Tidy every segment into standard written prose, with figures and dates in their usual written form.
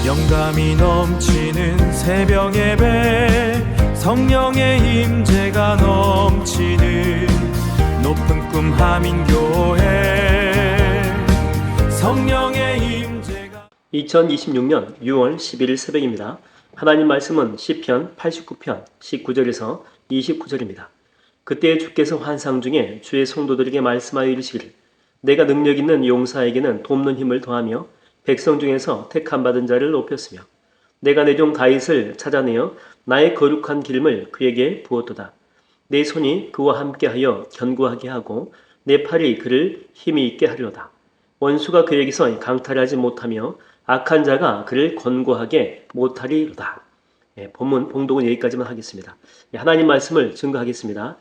영감이 넘치는 새벽 예배, 성령의 임재가 넘치는 높은 꿈 하민교회. 성령의 임재가 2026년 6월 11일 새벽입니다. 하나님 말씀은 시편 89편 19절에서 29절입니다. 그때 주께서 환상 중에 주의 성도들에게 말씀하여 이르시기를, 내가 능력 있는 용사에게는 돕는 힘을 더하며 백성 중에서 택함 받은 자를 높였으며 내가 내 종 다윗을 찾아내어 나의 거룩한 기름을 그에게 부었도다. 내 손이 그와 함께하여 견고하게 하고 내 팔이 그를 힘이 있게 하리로다. 원수가 그에게서 강탈하지 못하며 악한 자가 그를 권고하게 못하리로다. 본문 봉독은 여기까지만 하겠습니다. 하나님 말씀을 증거하겠습니다.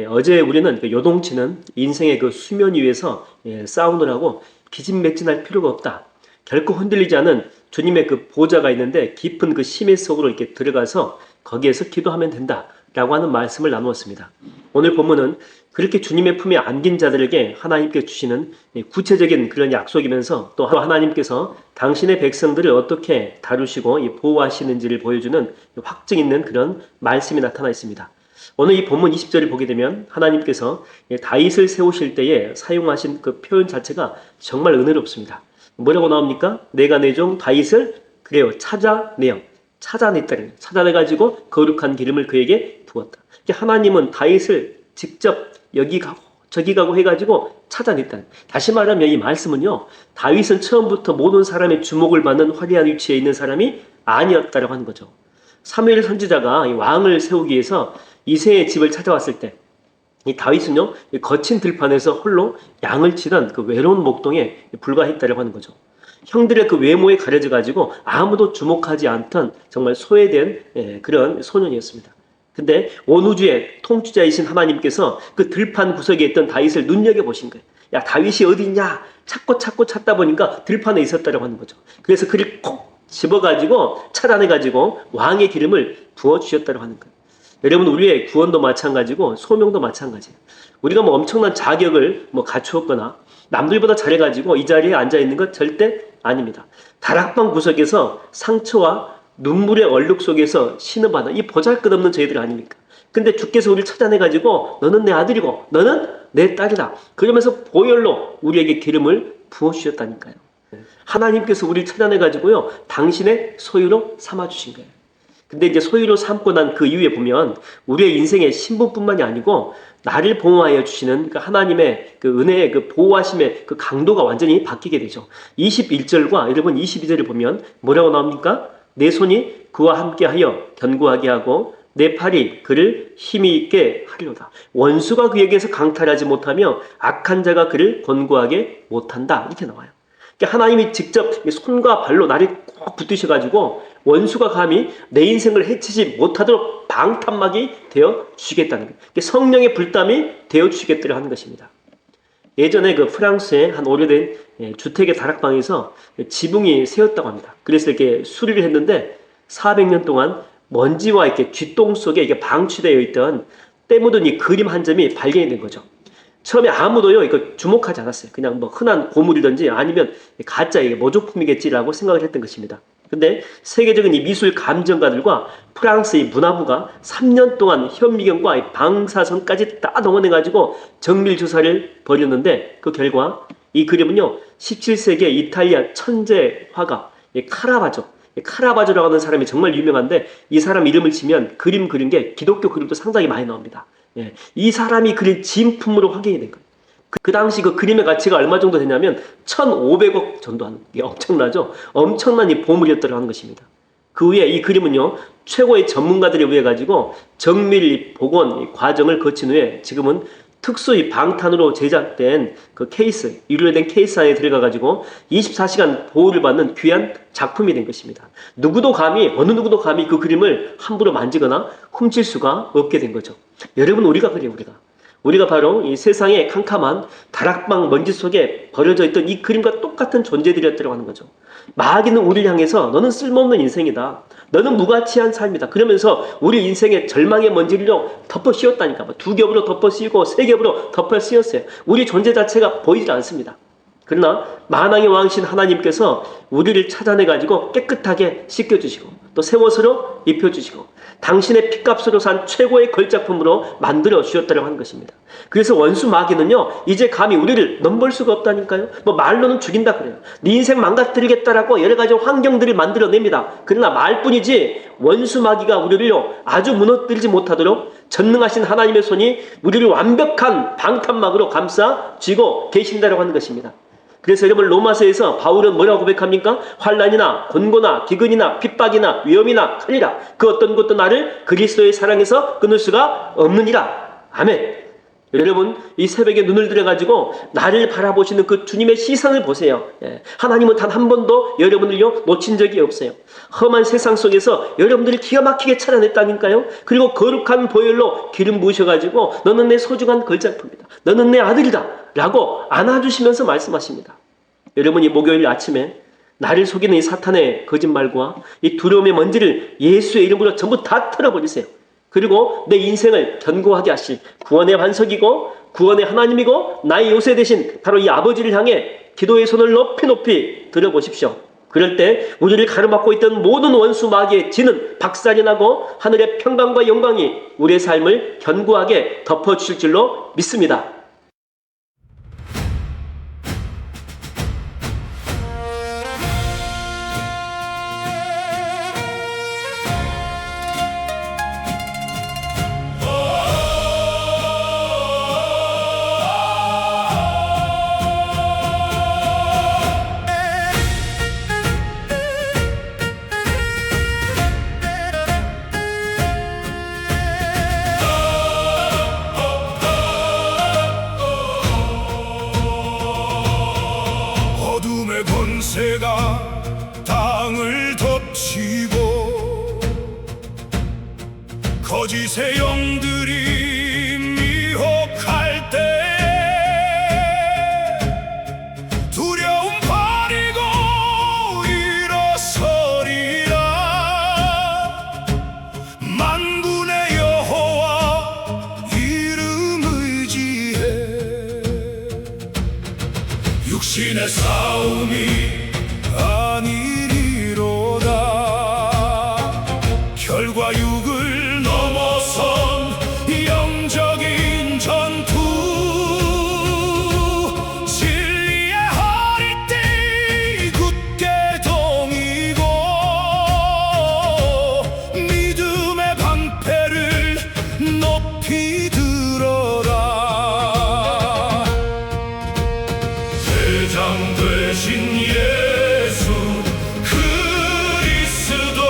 어제 우리는 요동치는 인생의 그 수면 위에서 싸우느라고 기진맥진할 필요가 없다. 결코 흔들리지 않은 주님의 그 보좌가 있는데 깊은 그 심해 속으로 이렇게 들어가서 거기에서 기도하면 된다라고 하는 말씀을 나누었습니다. 오늘 본문은 그렇게 주님의 품에 안긴 자들에게 하나님께 주시는 구체적인 그런 약속이면서 또 하나님께서 당신의 백성들을 어떻게 다루시고 보호하시는지를 보여주는 확증 있는 그런 말씀이 나타나 있습니다. 오늘 이 본문 20절을 보게 되면 하나님께서 다윗을 세우실 때에 사용하신 그 표현 자체가 정말 은혜롭습니다. 뭐라고 나옵니까? 내가 내 종 다윗을 그래요 찾아냈다. 찾아내가지고 거룩한 기름을 그에게 부었다. 하나님은 다윗을 직접 여기 가고 저기 가고 해가지고 찾아냈다. 다시 말하면 이 말씀은요, 다윗은 처음부터 모든 사람의 주목을 받는 화려한 위치에 있는 사람이 아니었다라고 하는 거죠. 사무엘 선지자가 왕을 세우기 위해서 이새의 집을 찾아왔을 때 이 다윗은요, 거친 들판에서 홀로 양을 치던 그 외로운 목동에 불과했다라고 하는 거죠. 형들의 그 외모에 가려져 가지고 아무도 주목하지 않던 정말 소외된 그런 소년이었습니다. 근데 온 우주의 통치자이신 하나님께서 그 들판 구석에 있던 다윗을 눈여겨보신 거예요. 야, 다윗이 어디 있냐? 찾고 찾다 보니까 들판에 있었다라고 하는 거죠. 그래서 그를 콕 집어가지고 찾아내가지고 왕의 기름을 부어주셨다라고 하는 거예요. 여러분, 우리의 구원도 마찬가지고 소명도 마찬가지예요. 우리가 뭐 엄청난 자격을 갖추었거나 남들보다 잘해가지고 이 자리에 앉아있는 것 절대 아닙니다. 다락방 구석에서 상처와 눈물의 얼룩 속에서 신음받는 이 보잘것없는 저희들 아닙니까? 근데 주께서 우리를 찾아내가지고 너는 내 아들이고 너는 내 딸이다. 그러면서 보혈로 우리에게 기름을 부어주셨다니까요. 하나님께서 우리를 찾아내가지고요, 당신의 소유로 삼아주신 거예요. 근데 이제 소유로 삼고 난 그 이후에 보면 우리의 인생의 신분뿐만이 아니고 나를 보호하여 주시는 그 하나님의 그 은혜의 그 보호하심의 그 강도가 완전히 바뀌게 되죠. 21절과 여러분 22절을 보면 뭐라고 나옵니까? 내 손이 그와 함께하여 견고하게 하고 내 팔이 그를 힘이 있게 하리로다. 원수가 그에게서 강탈하지 못하며 악한 자가 그를 권고하게 못한다. 이렇게 나와요. 하나님이 직접 손과 발로 나를 꼭 붙드셔가지고 원수가 감히 내 인생을 해치지 못하도록 방탄막이 되어 주시겠다는 거예요. 성령의 불담이 되어 주시겠다고 하는 것입니다. 예전에 그 프랑스의 한 오래된 주택의 다락방에서 지붕이 새었다고 합니다. 그래서 이렇게 수리를 했는데 400년 동안 먼지와 이렇게 쥐똥 속에 이게 방치되어 있던 때 묻은 이 그림 한 점이 발견이 된 거죠. 처음에 아무도요 이거 주목하지 않았어요. 그냥 흔한 고물이든지 아니면 가짜 모조품이겠지라고 생각을 했던 것입니다. 근데 세계적인 이 미술 감정가들과 프랑스의 문화부가 3년 동안 현미경과 방사선까지 다 동원해가지고 정밀 조사를 벌였는데 그 결과 이 그림은요 17세기 이탈리아 천재 화가 카라바조라고 하는 사람이 정말 유명한데 이 사람 이름을 치면 그림 그린 게 기독교 그림도 상당히 많이 나옵니다. 이 사람이 그린 진품으로 확인이 된 거예요. 그 당시 그 그림의 가치가 얼마 정도 되냐면 1,500억 정도 하는 게 엄청나죠. 엄청난 이 보물이었다고 하는 것입니다. 그 후에 이 그림은요 최고의 전문가들에 의해 가지고 정밀 복원 과정을 거친 후에 지금은 특수 방탄으로 제작된 그 케이스, 유리된 케이스 안에 들어가 가지고 24시간 보호를 받는 귀한 작품이 된 것입니다. 어느 누구도 감히 그 그림을 함부로 만지거나 훔칠 수가 없게 된 거죠. 여러분, 우리가 그래요. 우리가 바로 이 세상의 캄캄한 다락방 먼지 속에 버려져 있던 이 그림과 똑같은 존재들이었다고 하는 거죠. 마귀는 우리를 향해서 너는 쓸모없는 인생이다. 너는 무가치한 삶이다. 그러면서 우리 인생의 절망의 먼지를 덮어 씌웠다니까. 2겹으로 덮어 씌우고 3겹으로 덮어 씌웠어요. 우리 존재 자체가 보이질 않습니다. 그러나 만왕의 왕신 하나님께서 우리를 찾아내가지고 깨끗하게 씻겨주시고 또 새 옷으로 입혀주시고 당신의 피값으로 산 최고의 걸작품으로 만들어 주셨다고 하는 것입니다. 그래서 원수 마귀는요, 이제 감히 우리를 넘볼 수가 없다니까요. 뭐 말로는 죽인다 그래요. 네 인생 망가뜨리겠다라고 여러 가지 환경들을 만들어냅니다. 그러나 말뿐이지 원수 마귀가 우리를요 아주 무너뜨리지 못하도록 전능하신 하나님의 손이 우리를 완벽한 방탄막으로 감싸 쥐고 계신다고 하는 것입니다. 그래서 여러분, 로마서에서 바울은 뭐라고 고백합니까? 환난이나 곤고나 기근이나 핍박이나 위험이나 칼이라 그 어떤 것도 나를 그리스도의 사랑에서 끊을 수가 없느니라. 아멘. 여러분, 이 새벽에 눈을 들어가지고 나를 바라보시는 그 주님의 시선을 보세요. 하나님은 단 한 번도 여러분을요 놓친 적이 없어요. 험한 세상 속에서 여러분들을 기가 막히게 찾아냈다니까요. 그리고 거룩한 보혈로 기름 부으셔가지고 너는 내 소중한 걸작품이다, 너는 내 아들이다 라고 안아주시면서 말씀하십니다. 여러분이 목요일 아침에 나를 속이는 이 사탄의 거짓말과 이 두려움의 먼지를 예수의 이름으로 전부 다 털어버리세요. 그리고 내 인생을 견고하게 하실 구원의 반석이고 구원의 하나님이고 나의 요새 되신 바로 이 아버지를 향해 기도의 손을 높이 높이 들어보십시오. 그럴 때 우리를 가로막고 있던 모든 원수 마귀의 진은 박살이 나고 하늘의 평강과 영광이 우리의 삶을 견고하게 덮어주실 줄로 믿습니다. 어둠의 권세가 땅을 덮치고 거짓의 영들이 미혹할 때 두려움 버리고 일어서리라. 만군의 여호와 이름 의지해 육신의 싸움이 아니리로다. 혈과 육을 넘어선 영적인 전투 진리의 허리띠 굳게 동이고 믿음의 방패를 높이 들어라. 대장 되신 예수 그리스도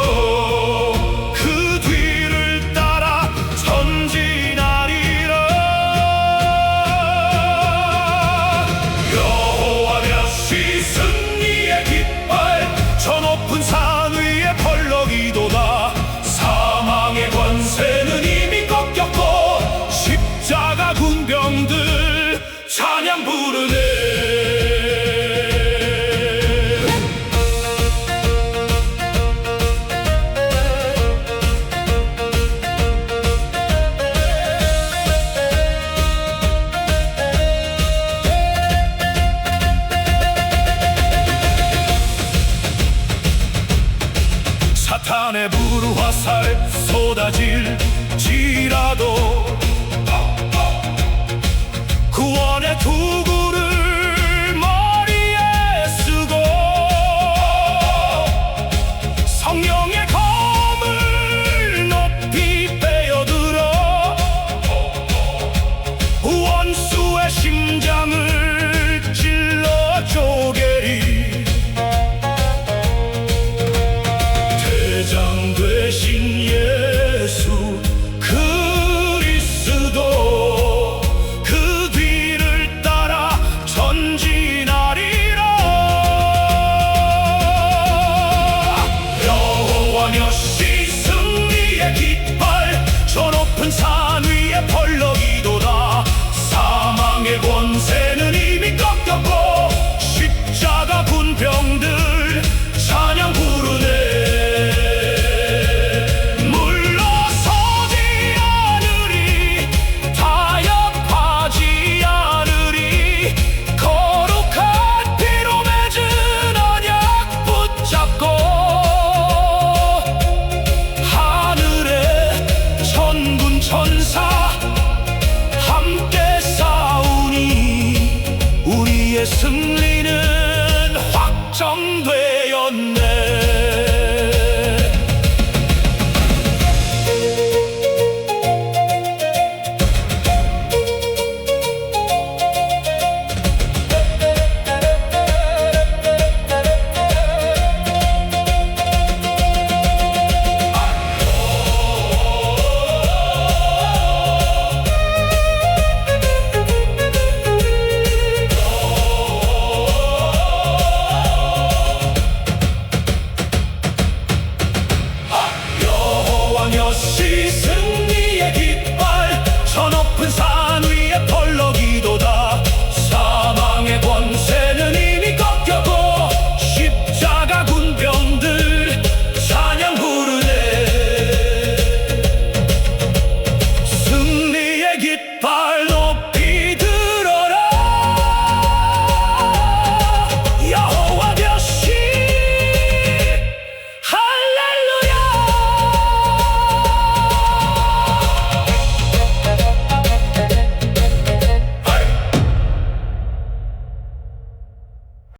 그 뒤를 따라 전진하리라. 여호와 멸시 승리의 깃발 저 높은 산 위에 펄럭이도다. 사망의 권세는 이미 꺾였고 십자가 군병들 찬양 부르네. 사탄의 불화살 쏟아질지라도 구원의 투구를 머리에 쓰고 성령의 검을 높이 빼어들어 원수의 심장을 찔러 쪼개리. 대장 되신 예수 그리스도 그 뒤를 따라 승리는 확정되었네. 여시 승리의 깃발 저 높은 산 위에 펄럭이도다. 사망의 권세는 이미 꺾였고 십자가 군병들 찬양 부르네. 승리의 깃발